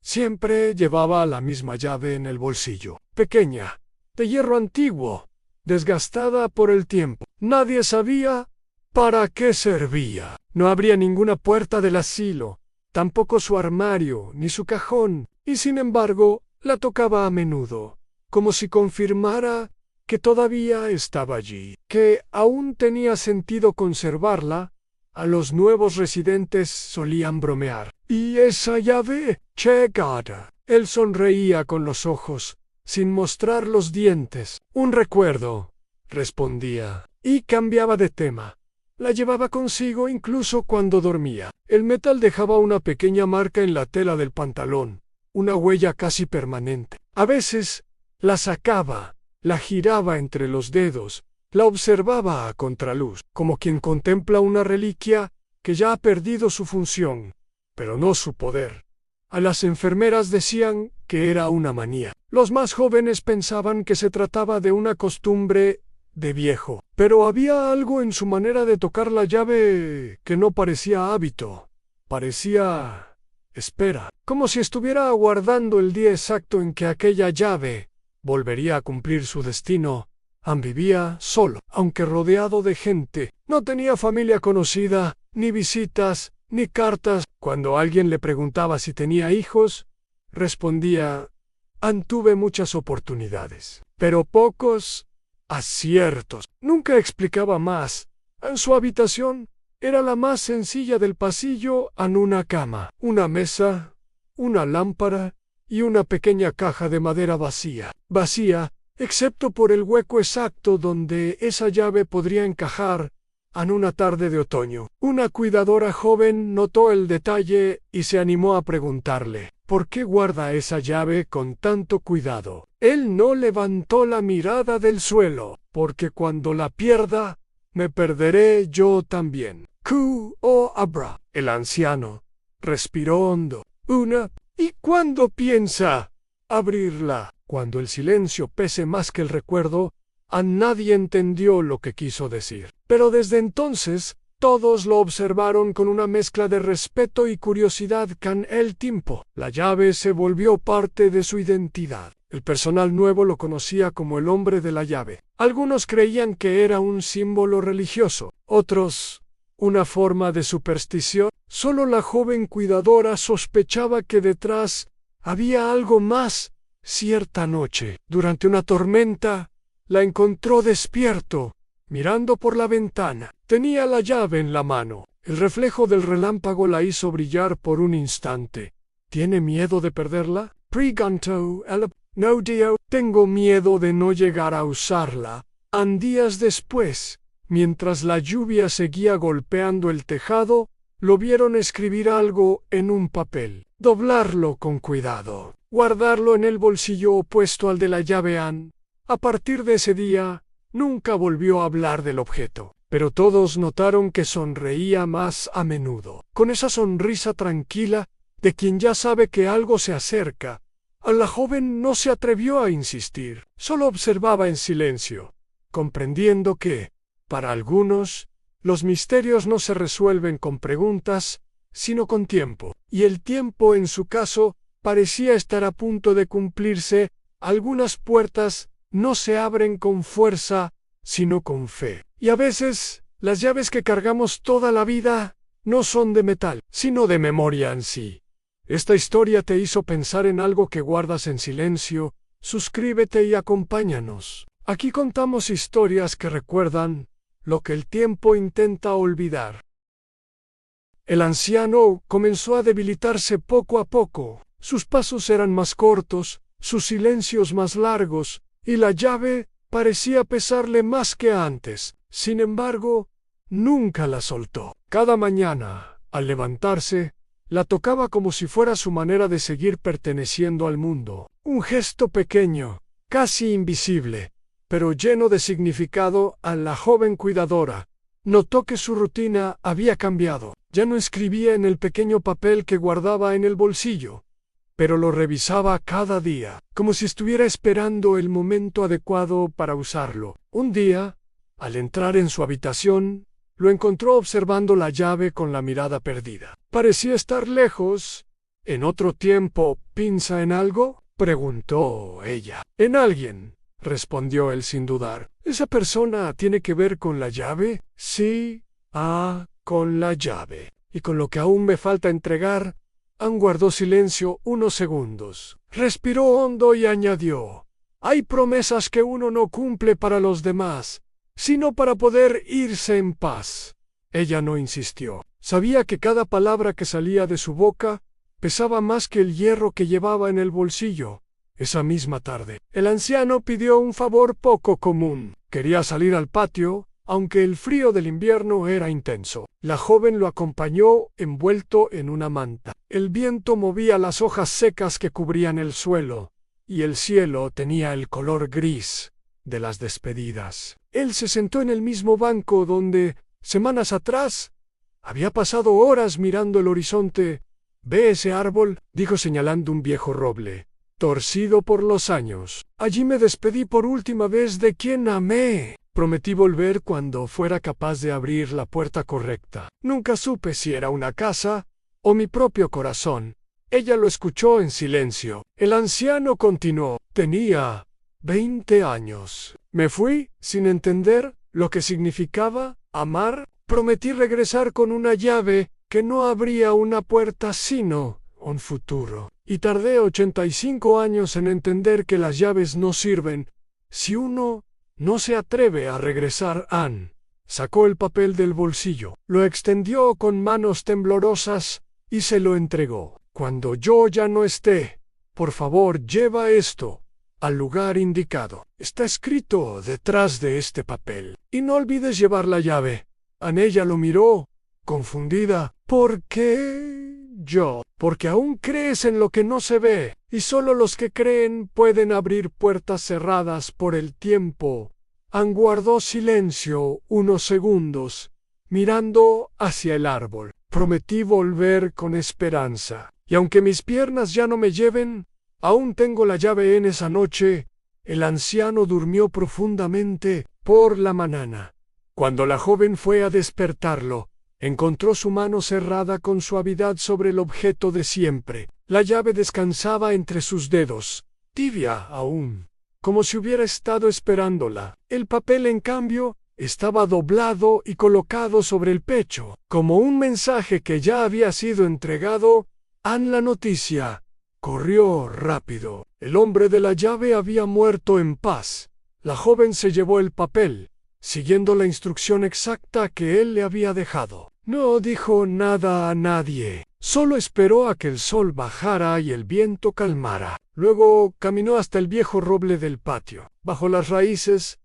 Siempre llevaba la misma llave en el bolsillo, pequeña, de hierro antiguo, desgastada por el tiempo. Nadie sabía para qué servía. No abría ninguna puerta del asilo, tampoco su armario ni su cajón, y sin embargo la tocaba a menudo, como si confirmara que todavía estaba allí, que aún tenía sentido conservarla. A los nuevos residentes solían bromear. ¿Y esa llave? ¡Che gata! Él sonreía con los ojos, sin mostrar los dientes. Un recuerdo, respondía, y cambiaba de tema. La llevaba consigo incluso cuando dormía. El metal dejaba una pequeña marca en la tela del pantalón, una huella casi permanente. A veces la sacaba, la giraba entre los dedos, la observaba a contraluz, como quien contempla una reliquia que ya ha perdido su función, pero no su poder. A las enfermeras decían que era una manía. Los más jóvenes pensaban que se trataba de una costumbre de viejo, pero había algo en su manera de tocar la llave que no parecía hábito. Parecía espera, como si estuviera aguardando el día exacto en que aquella llave volvería a cumplir su destino. Vivía solo, aunque rodeado de gente. No tenía familia conocida, ni visitas, ni cartas. Cuando alguien le preguntaba si tenía hijos, respondía: tuve muchas oportunidades, pero pocos aciertos. Nunca explicaba más. En su habitación era la más sencilla del pasillo, en una cama, una mesa, una lámpara y una pequeña caja de madera vacía, excepto por el hueco exacto donde esa llave podría encajar en una tarde de otoño. Una cuidadora joven notó el detalle y se animó a preguntarle: ¿por qué guarda esa llave con tanto cuidado? Él no levantó la mirada del suelo. Porque cuando la pierda, me perderé yo también. Abra. El anciano respiró hondo. ¿Y cuándo piensa abrirla? Cuando el silencio pese más que el recuerdo, a nadie entendió lo que quiso decir. Pero desde entonces, todos lo observaron con una mezcla de respeto y curiosidad. Con el tiempo, la llave se volvió parte de su identidad. El personal nuevo lo conocía como el hombre de la llave. Algunos creían que era un símbolo religioso, otros una forma de superstición. Solo la joven cuidadora sospechaba que detrás había algo más. Cierta noche, durante una tormenta, la encontró despierto, mirando por la ventana. Tenía la llave en la mano. El reflejo del relámpago la hizo brillar por un instante. ¿Tiene miedo de perderla?, preguntó él. No, tío, tengo miedo de no llegar a usarla. Días después, mientras la lluvia seguía golpeando el tejado, lo vieron escribir algo en un papel, doblarlo con cuidado, guardarlo en el bolsillo opuesto al de la llave. A partir de ese día, nunca volvió a hablar del objeto, pero todos notaron que sonreía más a menudo, con esa sonrisa tranquila de quien ya sabe que algo se acerca. La joven no se atrevió a insistir, solo observaba en silencio, comprendiendo que, para algunos, los misterios no se resuelven con preguntas, sino con tiempo, y el tiempo en su caso parecía estar a punto de cumplirse. Algunas puertas no se abren con fuerza, sino con fe. Y a veces, las llaves que cargamos toda la vida no son de metal, sino de memoria en sí. Esta historia te hizo pensar en algo que guardas en silencio. Suscríbete y acompáñanos. Aquí contamos historias que recuerdan lo que el tiempo intenta olvidar. El anciano comenzó a debilitarse poco a poco. Sus pasos eran más cortos, sus silencios más largos, y la llave parecía pesarle más que antes. Sin embargo, nunca la soltó. Cada mañana, al levantarse, la tocaba como si fuera su manera de seguir perteneciendo al mundo. Un gesto pequeño, casi invisible, pero lleno de significado. A la joven cuidadora notó que su rutina había cambiado. Ya no escribía en el pequeño papel que guardaba en el bolsillo, pero lo revisaba cada día, como si estuviera esperando el momento adecuado para usarlo. Un día, al entrar en su habitación, lo encontró observando la llave con la mirada perdida. Parecía estar lejos, ¿En otro tiempo piensa en algo?, preguntó ella. En alguien, respondió él sin dudar. ¿Esa persona tiene que ver con la llave? Sí, con la llave. Y con lo que aún me falta entregar. Ann guardó silencio unos segundos. Respiró hondo y añadió: hay promesas que uno no cumple para los demás, sino para poder irse en paz. Ella no insistió. Sabía que cada palabra que salía de su boca pesaba más que el hierro que llevaba en el bolsillo. Esa misma tarde, el anciano pidió un favor poco común. Quería salir al patio, aunque el frío del invierno era intenso. La joven lo acompañó envuelto en una manta. El viento movía las hojas secas que cubrían el suelo, y el cielo tenía el color gris de las despedidas. Él se sentó en el mismo banco donde, semanas atrás, había pasado horas mirando el horizonte. «¿Ve ese árbol?», dijo señalando un viejo roble, torcido por los años. «Allí me despedí por última vez de quien amé. Prometí volver cuando fuera capaz de abrir la puerta correcta. Nunca supe si era una casa o mi propio corazón». Ella lo escuchó en silencio. El anciano continuó: «Tenía 20 años. Me fui sin entender lo que significaba amar. Prometí regresar con una llave que no abría una puerta sino un futuro. Y tardé 85 años en entender que las llaves no sirven si uno no se atreve a regresar». Ann sacó el papel del bolsillo, lo extendió con manos temblorosas y se lo entregó. «Cuando yo ya no esté, por favor lleva esto al lugar indicado. Está escrito detrás de este papel. Y no olvides llevar la llave». Ann, ella lo miró, confundida. «¿Por qué yo?». «Porque aún crees en lo que no se ve, y solo los que creen pueden abrir puertas cerradas por el tiempo». Ann guardó silencio unos segundos, mirando hacia el árbol. «Prometí volver con esperanza. Y aunque mis piernas ya no me lleven, aún tengo la llave». En esa noche, el anciano durmió profundamente. Por la mañana, cuando la joven fue a despertarlo, encontró su mano cerrada con suavidad sobre el objeto de siempre. La llave descansaba entre sus dedos, tibia aún, como si hubiera estado esperándola. El papel, en cambio, estaba doblado y colocado sobre el pecho, como un mensaje que ya había sido entregado. Ann, la noticia corrió rápido. El hombre de la llave había muerto en paz. La joven se llevó el papel, siguiendo la instrucción exacta que él le había dejado. No dijo nada a nadie, solo esperó a que el sol bajara y el viento calmara. Luego caminó hasta el viejo roble del patio. Bajo las raíces,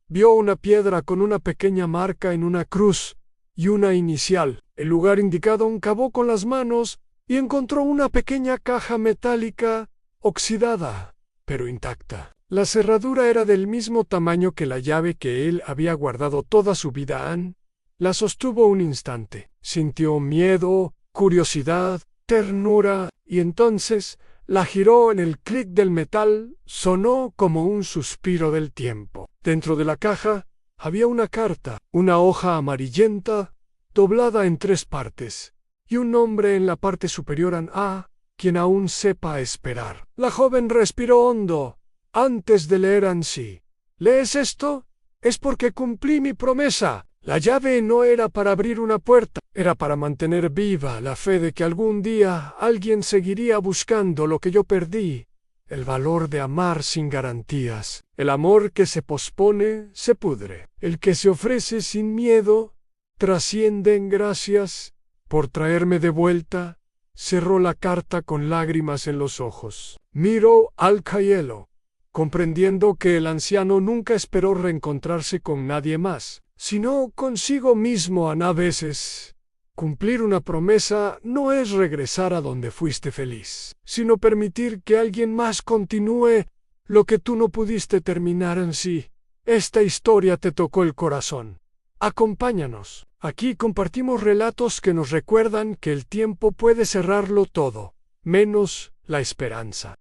vio una piedra con una pequeña marca en una cruz y una inicial. El lugar indicado cavó con las manos y encontró una pequeña caja metálica oxidada, pero intacta. La cerradura era del mismo tamaño que la llave que él había guardado toda su vida. Ann la sostuvo un instante. Sintió miedo, curiosidad, ternura, y entonces la giró. En el clic del metal sonó como un suspiro del tiempo. Dentro de la caja había una carta, una hoja amarillenta, doblada en 3 partes, y un nombre en la parte superior: A, quien aún sepa esperar. La joven respiró hondo antes de leer. «Ansí, ¿lees esto? Es porque cumplí mi promesa. La llave no era para abrir una puerta, era para mantener viva la fe de que algún día alguien seguiría buscando lo que yo perdí, el valor de amar sin garantías. El amor que se pospone se pudre. El que se ofrece sin miedo trasciende en gracias. Por traerme de vuelta». Cerró la carta con lágrimas en los ojos. Miró al cielo, comprendiendo que el anciano nunca esperó reencontrarse con nadie más, sino consigo mismo. A veces, cumplir una promesa no es regresar a donde fuiste feliz, sino permitir que alguien más continúe lo que tú no pudiste terminar. En sí, esta historia te tocó el corazón. Acompáñanos. Aquí compartimos relatos que nos recuerdan que el tiempo puede cerrarlo todo, menos la esperanza.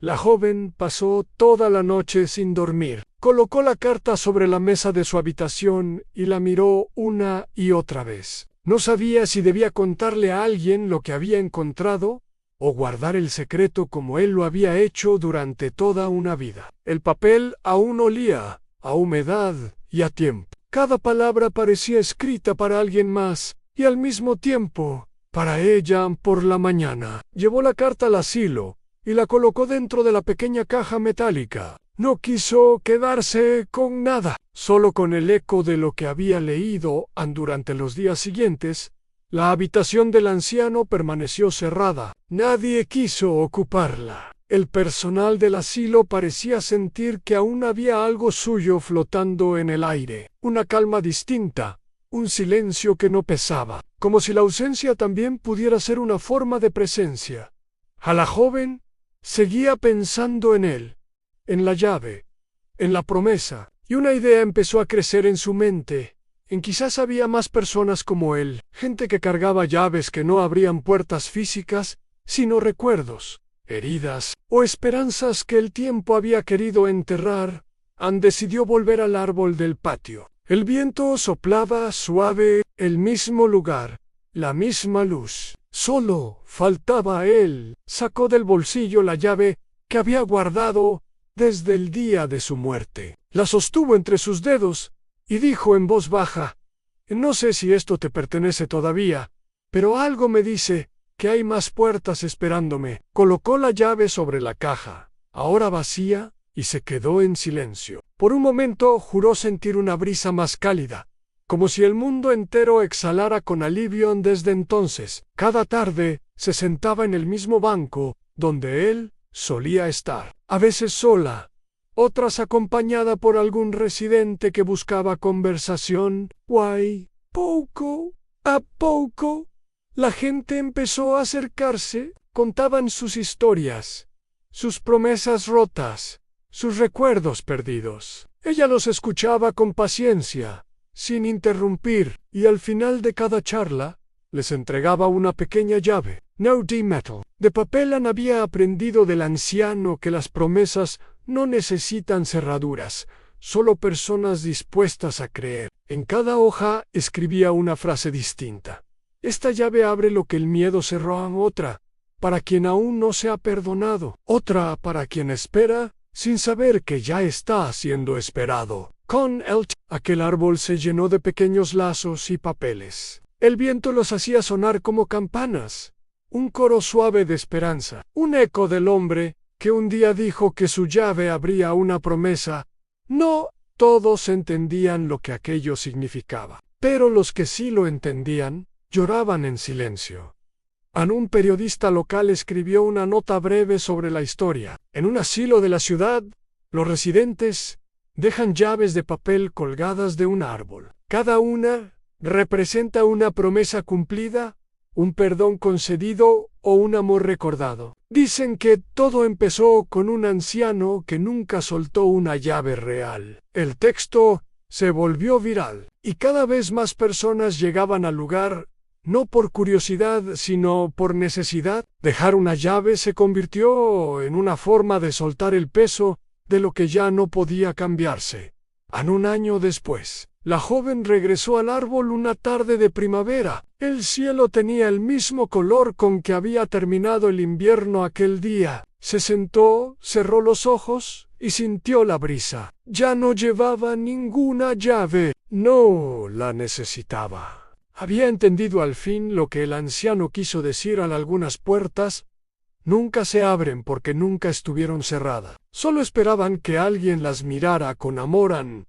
La joven pasó toda la noche sin dormir. Colocó la carta sobre la mesa de su habitación y la miró una y otra vez. No sabía si debía contarle a alguien lo que había encontrado o guardar el secreto como él lo había hecho durante toda una vida. El papel aún olía a humedad y a tiempo. Cada palabra parecía escrita para alguien más y al mismo tiempo para ella por la mañana. Llevó la carta al asilo y la colocó dentro de la pequeña caja metálica. No quiso quedarse con nada, solo con el eco de lo que había leído durante los días siguientes. La habitación del anciano permaneció cerrada. Nadie quiso ocuparla. El personal del asilo parecía sentir que aún había algo suyo flotando en el aire, una calma distinta, un silencio que no pesaba, como si la ausencia también pudiera ser una forma de presencia. A la joven seguía pensando en él, en la llave, en la promesa, y una idea empezó a crecer en su mente. En quizás había más personas como él, gente que cargaba llaves que no abrían puertas físicas, sino recuerdos, heridas o esperanzas que el tiempo había querido enterrar. Anne decidió volver al árbol del patio. El viento soplaba suave, el mismo lugar, la misma luz. Solo faltaba a él. Sacó del bolsillo la llave que había guardado desde el día de su muerte. La sostuvo entre sus dedos y dijo en voz baja: «No sé si esto te pertenece todavía, pero algo me dice que hay más puertas esperándome». Colocó la llave sobre la caja, ahora vacía, y se quedó en silencio. Por un momento juró sentir una brisa más cálida, como si el mundo entero exhalara con alivio desde entonces. Cada tarde se sentaba en el mismo banco donde él solía estar, a veces sola, otras acompañada por algún residente que buscaba conversación. Poco a poco, la gente empezó a acercarse, contaban sus historias, sus promesas rotas, sus recuerdos perdidos. Ella los escuchaba con paciencia, sin interrumpir, y al final de cada charla, les entregaba una pequeña llave, no de metal, de papel. Anne había aprendido del anciano que las promesas no necesitan cerraduras, solo personas dispuestas a creer. En cada hoja escribía una frase distinta. Esta llave abre lo que el miedo cerró. Otra para quien aún no se ha perdonado, otra para quien espera sin saber que ya está siendo esperado. Con aquel árbol se llenó de pequeños lazos y papeles. El viento los hacía sonar como campanas, un coro suave de esperanza, un eco del hombre que un día dijo que su llave abría una promesa. No todos entendían lo que aquello significaba, pero los que sí lo entendían lloraban en silencio. Un periodista local escribió una nota breve sobre la historia. En un asilo de la ciudad, los residentes dejan llaves de papel colgadas de un árbol. Cada una representa una promesa cumplida, un perdón concedido o un amor recordado. Dicen que todo empezó con un anciano que nunca soltó una llave real. El texto se volvió viral y cada vez más personas llegaban al lugar, no por curiosidad, sino por necesidad. Dejar una llave se convirtió en una forma de soltar el peso de lo que ya no podía cambiarse. Un año después, la joven regresó al árbol una tarde de primavera. El cielo tenía el mismo color con que había terminado el invierno aquel día. Se sentó, cerró los ojos y sintió la brisa. Ya no llevaba ninguna llave. No la necesitaba. Había entendido al fin lo que el anciano quiso decir al algunas puertas nunca se abren porque nunca estuvieron cerradas. Solo esperaban que alguien las mirara con amor. Anne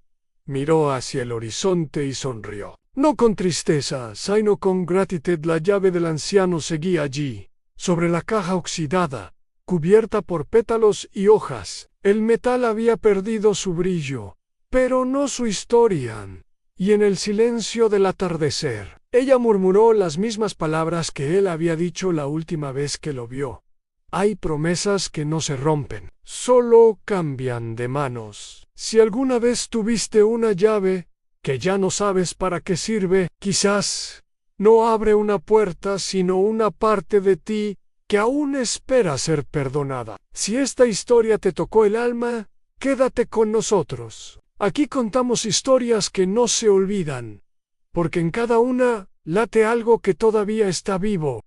miró hacia el horizonte y sonrió. No con tristeza, sino con gratitud. La llave del anciano seguía allí, sobre la caja oxidada, cubierta por pétalos y hojas. El metal había perdido su brillo, pero no su historia. Y en el silencio del atardecer, ella murmuró las mismas palabras que él había dicho la última vez que lo vio. Hay promesas que no se rompen, solo cambian de manos. Si alguna vez tuviste una llave que ya no sabes para qué sirve, quizás no abre una puerta sino una parte de ti que aún espera ser perdonada. Si esta historia te tocó el alma, quédate con nosotros. Aquí contamos historias que no se olvidan, porque en cada una Late algo que todavía está vivo.